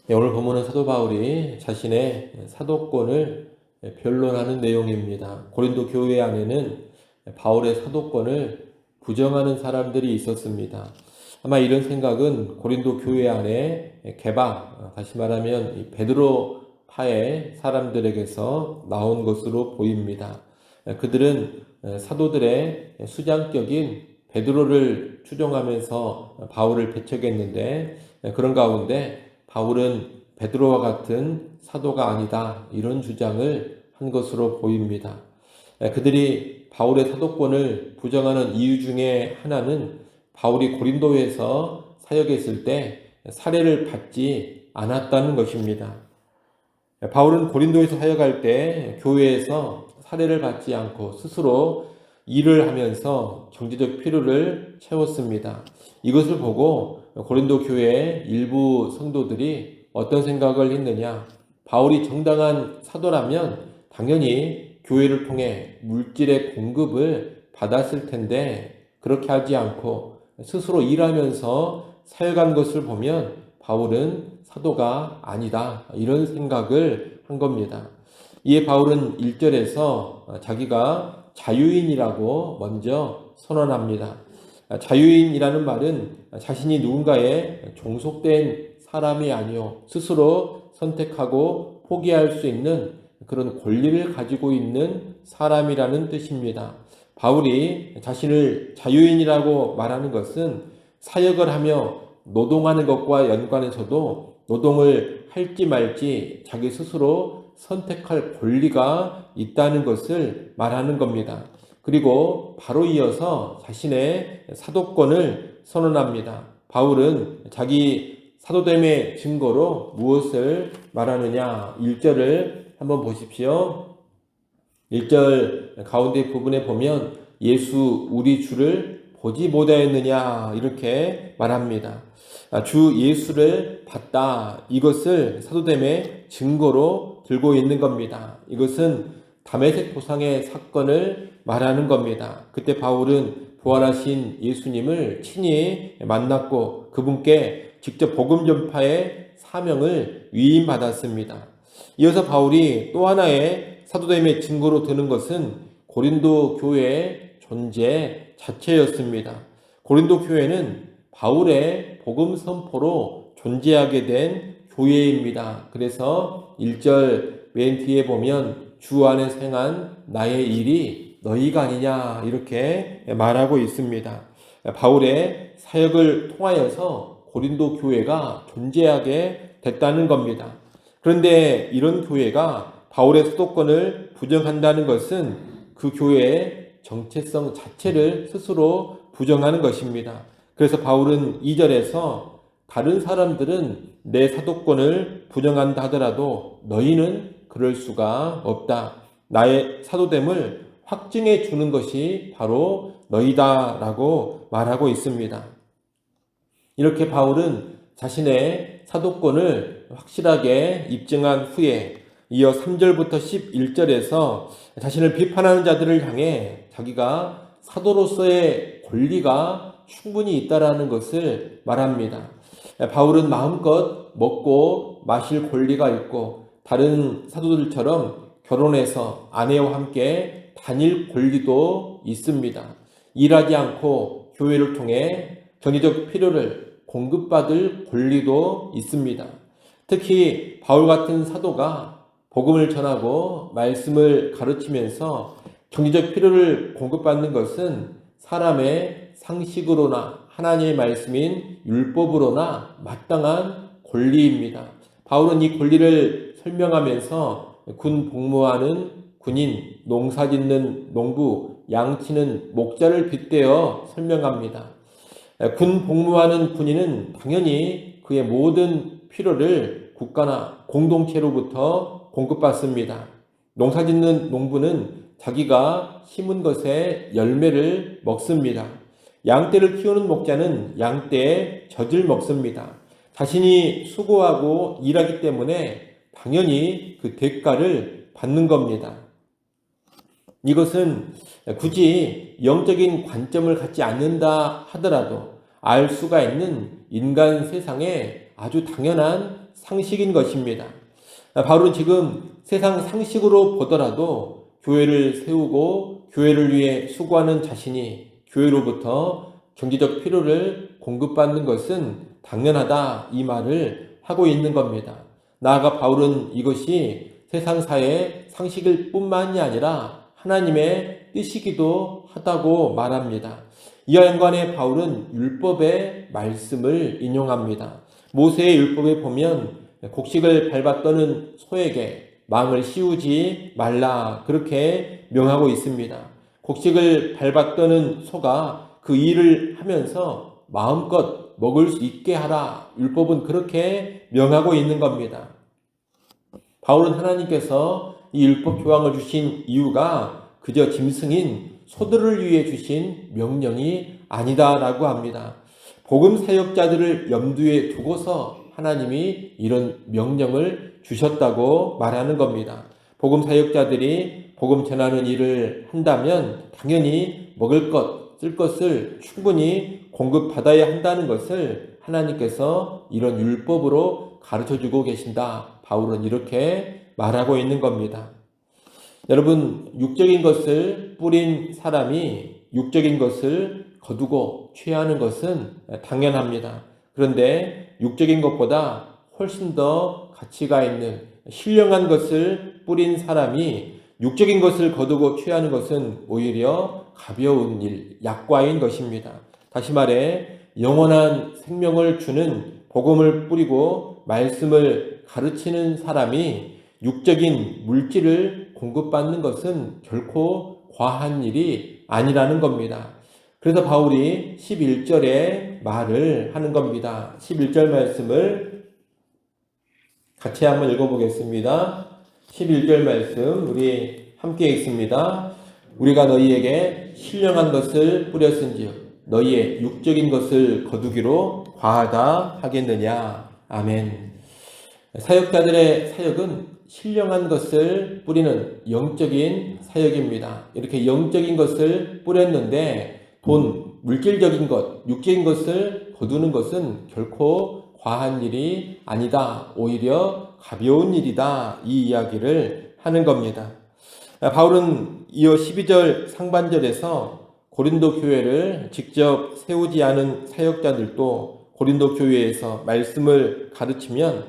네, 오늘 본문은 사도 바울이 자신의 사도권을 변론하는 내용입니다. 고린도 교회 안에는 바울의 사도권을 부정하는 사람들이 있었습니다. 아마 이런 생각은 고린도 교회 안에 개방, 다시 말하면 이 베드로파의 사람들에게서 나온 것으로 보입니다. 그들은 사도들의 수장격인 베드로를 추종하면서 바울을 배척했는데, 그런 가운데 바울은 베드로와 같은 사도가 아니다, 이런 주장을 한 것으로 보입니다. 그들이 바울의 사도권을 부정하는 이유 중에 하나는 바울이 고린도에서 사역했을 때 살해를 받지 않았다는 것입니다. 바울은 고린도에서 사역할 때 교회에서 살해를 받지 않고 스스로 일을 하면서 경제적 필요를 채웠습니다. 이것을 보고 고린도 교회의 일부 성도들이 어떤 생각을 했느냐? 바울이 정당한 사도라면 당연히 교회를 통해 물질의 공급을 받았을 텐데, 그렇게 하지 않고 스스로 일하면서 사역한 것을 보면 바울은 사도가 아니다, 이런 생각을 한 겁니다. 이에 바울은 1절에서 자기가 자유인이라고 먼저 선언합니다. 자유인이라는 말은 자신이 누군가에 종속된 사람이 아니요, 스스로 선택하고 포기할 수 있는 그런 권리를 가지고 있는 사람이라는 뜻입니다. 바울이 자신을 자유인이라고 말하는 것은 사역을 하며 노동하는 것과 연관해서도 노동을 할지 말지 자기 스스로 선택할 권리가 있다는 것을 말하는 겁니다. 그리고 바로 이어서 자신의 사도권을 선언합니다. 바울은 자기 사도됨의 증거로 무엇을 말하느냐? 1절을 한번 보십시오. 1절 가운데 부분에 보면 예수 우리 주를 보지 못하였느냐, 이렇게 말합니다. 주 예수를 봤다, 이것을 사도됨의 증거로 들고 있는 겁니다. 이것은 다메섹 도상의 사건을 말하는 겁니다. 그때 바울은 부활하신 예수님을 친히 만났고 그분께 직접 복음 전파의 사명을 위임받았습니다. 이어서 바울이 또 하나의 사도됨의 증거로 드는 것은 고린도 교회의 존재 자체였습니다. 고린도 교회는 바울의 복음 선포로 존재하게 된 교회입니다. 그래서 1절 맨 뒤에 보면 주 안에서 행한 나의 일이 너희가 아니냐, 이렇게 말하고 있습니다. 바울의 사역을 통하여서 고린도 교회가 존재하게 됐다는 겁니다. 그런데 이런 교회가 바울의 사도권을 부정한다는 것은 그 교회의 정체성 자체를 스스로 부정하는 것입니다. 그래서 바울은 2절에서 다른 사람들은 내 사도권을 부정한다 하더라도 너희는 그럴 수가 없다. 나의 사도됨을 확증해 주는 것이 바로 너희다라고 말하고 있습니다. 이렇게 바울은 자신의 사도권을 확실하게 입증한 후에 이어 3절부터 11절에서 자신을 비판하는 자들을 향해 자기가 사도로서의 권리가 충분히 있다라는 것을 말합니다. 바울은 마음껏 먹고 마실 권리가 있고 다른 사도들처럼 결혼해서 아내와 함께 다닐 권리도 있습니다. 일하지 않고 교회를 통해 경제적 필요를 공급받을 권리도 있습니다. 특히 바울 같은 사도가 복음을 전하고 말씀을 가르치면서 경제적 필요를 공급받는 것은 사람의 상식으로나 하나님의 말씀인 율법으로나 마땅한 권리입니다. 바울은 이 권리를 설명하면서 군 복무하는 군인, 농사 짓는 농부, 양치는 목자를 빗대어 설명합니다. 군 복무하는 군인은 당연히 그의 모든 필요를 국가나 공동체로부터 공급받습니다. 농사 짓는 농부는 자기가 심은 것의 열매를 먹습니다. 양떼를 키우는 목자는 양떼의 젖을 먹습니다. 자신이 수고하고 일하기 때문에 당연히 그 대가를 받는 겁니다. 이것은 굳이 영적인 관점을 갖지 않는다 하더라도 알 수가 있는 인간 세상의 아주 당연한 상식인 것입니다. 바울은 지금 세상 상식으로 보더라도 교회를 세우고 교회를 위해 수고하는 자신이 교회로부터 경제적 필요를 공급받는 것은 당연하다, 이 말을 하고 있는 겁니다. 나아가 바울은 이것이 세상사의 상식일 뿐만이 아니라 하나님의 뜻이기도 하다고 말합니다. 이와 연관해 바울은 율법의 말씀을 인용합니다. 모세의 율법에 보면 곡식을 밟아 떠는 소에게 망을 씌우지 말라, 그렇게 명하고 있습니다. 곡식을 밟아 떠는 소가 그 일을 하면서 마음껏 먹을 수 있게 하라, 율법은 그렇게 명하고 있는 겁니다. 바울은 하나님께서 이 율법 조항을 주신 이유가 그저 짐승인 소들을 위해 주신 명령이 아니다라고 합니다. 복음 사역자들을 염두에 두고서 하나님이 이런 명령을 주셨다고 말하는 겁니다. 복음 사역자들이 복음 전하는 일을 한다면 당연히 먹을 것, 쓸 것을 충분히 공급받아야 한다는 것을 하나님께서 이런 율법으로 가르쳐주고 계신다, 바울은 이렇게 말하고 있는 겁니다. 여러분, 육적인 것을 뿌린 사람이 육적인 것을 거두고 취하는 것은 당연합니다. 그런데 육적인 것보다 훨씬 더 가치가 있는 신령한 것을 뿌린 사람이 육적인 것을 거두고 취하는 것은 오히려 가벼운 일, 약과인 것입니다. 다시 말해 영원한 생명을 주는 복음을 뿌리고 말씀을 가르치는 사람이 육적인 물질을 공급받는 것은 결코 과한 일이 아니라는 겁니다. 그래서 바울이 11절에 말을 하는 겁니다. 11절 말씀을 같이 한번 읽어보겠습니다. 11절 말씀 우리 함께 읽습니다. 우리가 너희에게 신령한 것을 뿌렸은즉 너희의 육적인 것을 거두기로 과하다 하겠느냐. 아멘. 사역자들의 사역은 신령한 것을 뿌리는 영적인 사역입니다. 이렇게 영적인 것을 뿌렸는데 돈, 물질적인 것, 육적인 것을 거두는 것은 결코 과한 일이 아니다, 오히려 가벼운 일이다, 이 이야기를 하는 겁니다. 바울은 이어 12절 상반절에서 고린도 교회를 직접 세우지 않은 사역자들도 고린도 교회에서 말씀을 가르치면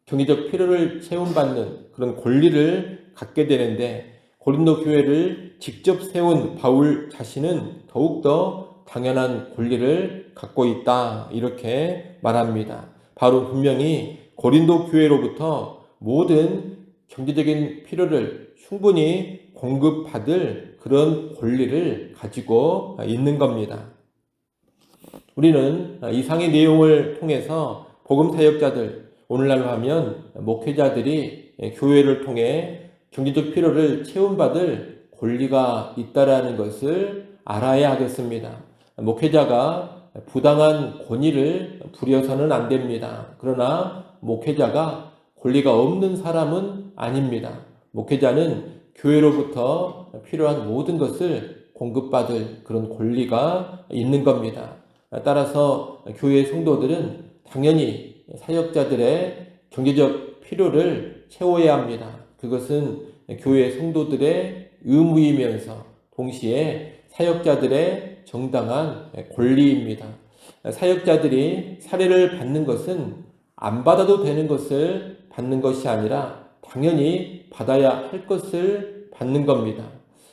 경제적 필요를 채움받는 그런 권리를 갖게 되는데, 고린도 교회를 직접 세운 바울 자신은 더욱더 당연한 권리를 갖고 있다, 이렇게 말합니다. 바로 분명히 고린도 교회로부터 모든 경제적인 필요를 충분히 공급받을 그런 권리를 가지고 있는 겁니다. 우리는 이상의 내용을 통해서 복음 사역자들, 오늘날로 하면 목회자들이 교회를 통해 경제적 필요를 채움받을 권리가 있다라는 것을 알아야 하겠습니다. 목회자가 부당한 권위를 부려서는 안 됩니다. 그러나 목회자가 권리가 없는 사람은 아닙니다. 목회자는 교회로부터 필요한 모든 것을 공급받을 그런 권리가 있는 겁니다. 따라서 교회 성도들은 당연히 사역자들의 경제적 필요를 채워야 합니다. 그것은 교회 성도들의 의무이면서 동시에 사역자들의 정당한 권리입니다. 사역자들이 사례를 받는 것은 안 받아도 되는 것을 받는 것이 아니라 당연히 받아야 할 것을 받는 겁니다.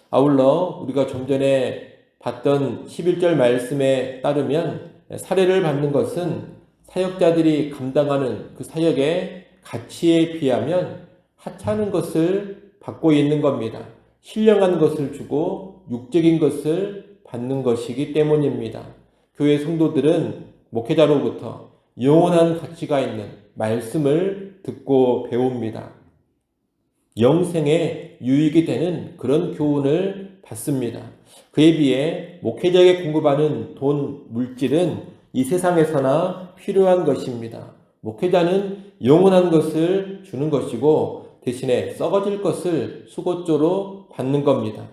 아울러 우리가 좀 전에 봤던 11절 말씀에 따르면 사례를 받는 것은 사역자들이 감당하는 그 사역의 가치에 비하면 하찮은 것을 받고 있는 겁니다. 신령한 것을 주고 육적인 것을 받는 것이기 때문입니다. 교회 성도들은 목회자로부터 영원한 가치가 있는 말씀을 듣고 배웁니다. 영생에 유익이 되는 그런 교훈을 받습니다. 그에 비해 목회자에게 공급하는 돈, 물질은 이 세상에서나 필요한 것입니다. 목회자는 영원한 것을 주는 것이고 대신에 썩어질 것을 수고조로 받는 겁니다.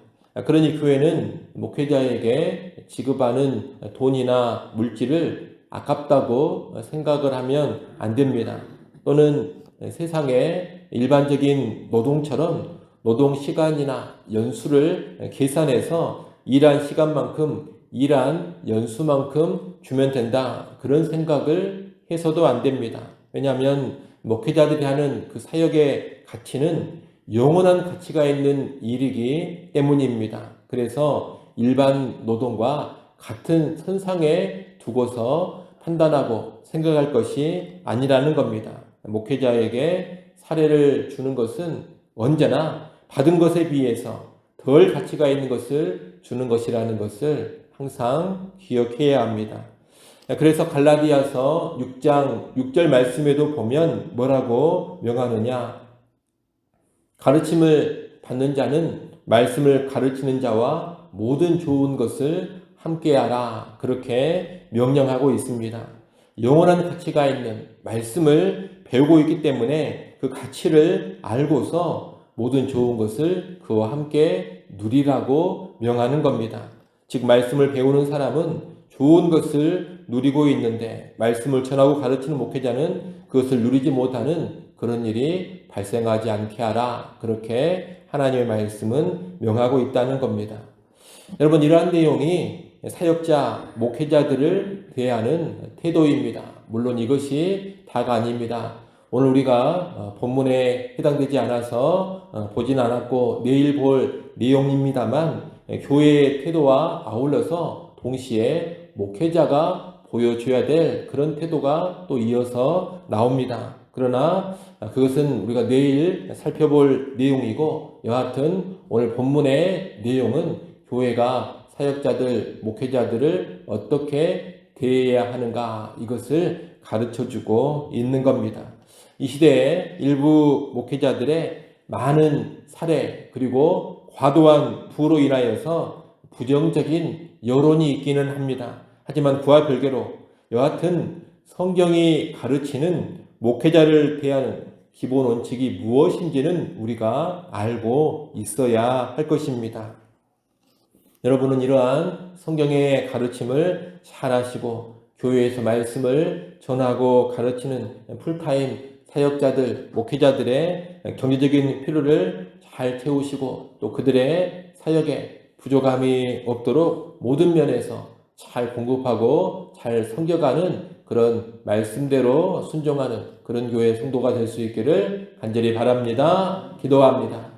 그러니 교회는 목회자에게 지급하는 돈이나 물질을 아깝다고 생각을 하면 안 됩니다. 또는 세상의 일반적인 노동처럼 노동 시간이나 연수를 계산해서 일한 시간만큼 일한 연수만큼 주면 된다. 그런 생각을 해서도 안 됩니다. 왜냐하면 목회자들이 하는 그 사역의 가치는 영원한 가치가 있는 일이기 때문입니다. 그래서 일반 노동과 같은 선상에 두고서 판단하고 생각할 것이 아니라는 겁니다. 목회자에게 사례를 주는 것은 언제나 받은 것에 비해서 덜 가치가 있는 것을 주는 것이라는 것을 항상 기억해야 합니다. 그래서 갈라디아서 6장 6절 말씀에도 보면 뭐라고 명하느냐? 가르침을 받는 자는 말씀을 가르치는 자와 모든 좋은 것을 함께하라. 그렇게 명령하고 있습니다. 영원한 가치가 있는 말씀을 배우고 있기 때문에 그 가치를 알고서 모든 좋은 것을 그와 함께 누리라고 명하는 겁니다. 즉 말씀을 배우는 사람은 좋은 것을 누리고 있는데 말씀을 전하고 가르치는 목회자는 그것을 누리지 못하는 그런 일이 발생하지 않게 하라. 그렇게 하나님의 말씀은 명하고 있다는 겁니다. 여러분, 이러한 내용이 사역자, 목회자들을 대하는 태도입니다. 물론 이것이 다가 아닙니다. 오늘 우리가 본문에 해당되지 않아서 보진 않았고 내일 볼 내용입니다만 교회의 태도와 아울러서 동시에 목회자가 보여줘야 될 그런 태도가 또 이어서 나옵니다. 그러나 그것은 우리가 내일 살펴볼 내용이고 여하튼 오늘 본문의 내용은 교회가 사역자들, 목회자들을 어떻게 대해야 하는가 이것을 가르쳐주고 있는 겁니다. 이 시대에 일부 목회자들의 많은 사례 그리고 과도한 부로 인하여서 부정적인 여론이 있기는 합니다. 하지만 그와 별개로 여하튼 성경이 가르치는 목회자를 대하는 기본 원칙이 무엇인지는 우리가 알고 있어야 할 것입니다. 여러분은 이러한 성경의 가르침을 잘 하시고 교회에서 말씀을 전하고 가르치는 풀타임 사역자들, 목회자들의 경제적인 필요를 잘 채우시고 또 그들의 사역에 부족함이 없도록 모든 면에서 잘 공급하고 잘 섬겨가는 그런 말씀대로 순종하는 그런 교회 성도가 될 수 있기를 간절히 바랍니다. 기도합니다.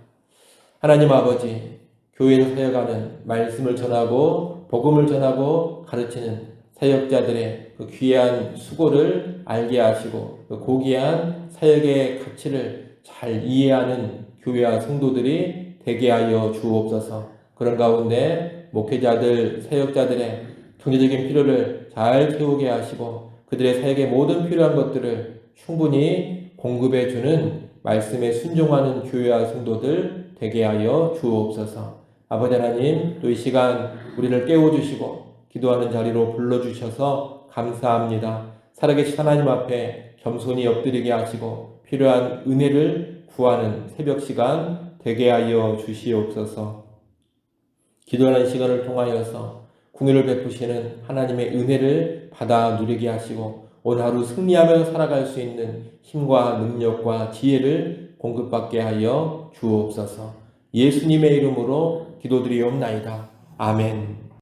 하나님 아버지, 교회에서 사역하는 말씀을 전하고 복음을 전하고 가르치는 사역자들의 그 귀한 수고를 알게 하시고 그 고귀한 사역의 가치를 잘 이해하는 교회와 성도들이 되게 하여 주옵소서. 그런 가운데 목회자들, 사역자들의 경제적인 필요를 잘 채우게 하시고 그들의 사역의 모든 필요한 것들을 충분히 공급해 주는 말씀에 순종하는 교회와 성도들 되게 하여 주옵소서. 아버지 하나님, 또 이 시간 우리를 깨워주시고 기도하는 자리로 불러주셔서 감사합니다. 살아계신 하나님 앞에 겸손히 엎드리게 하시고 필요한 은혜를 구하는 새벽 시간 되게 하여 주시옵소서. 기도하는 시간을 통하여서 궁유를 베푸시는 하나님의 은혜를 받아 누리게 하시고 오늘 하루 승리하며 살아갈 수 있는 힘과 능력과 지혜를 공급받게 하여 주옵소서. 예수님의 이름으로 기도드리옵나이다. 아멘.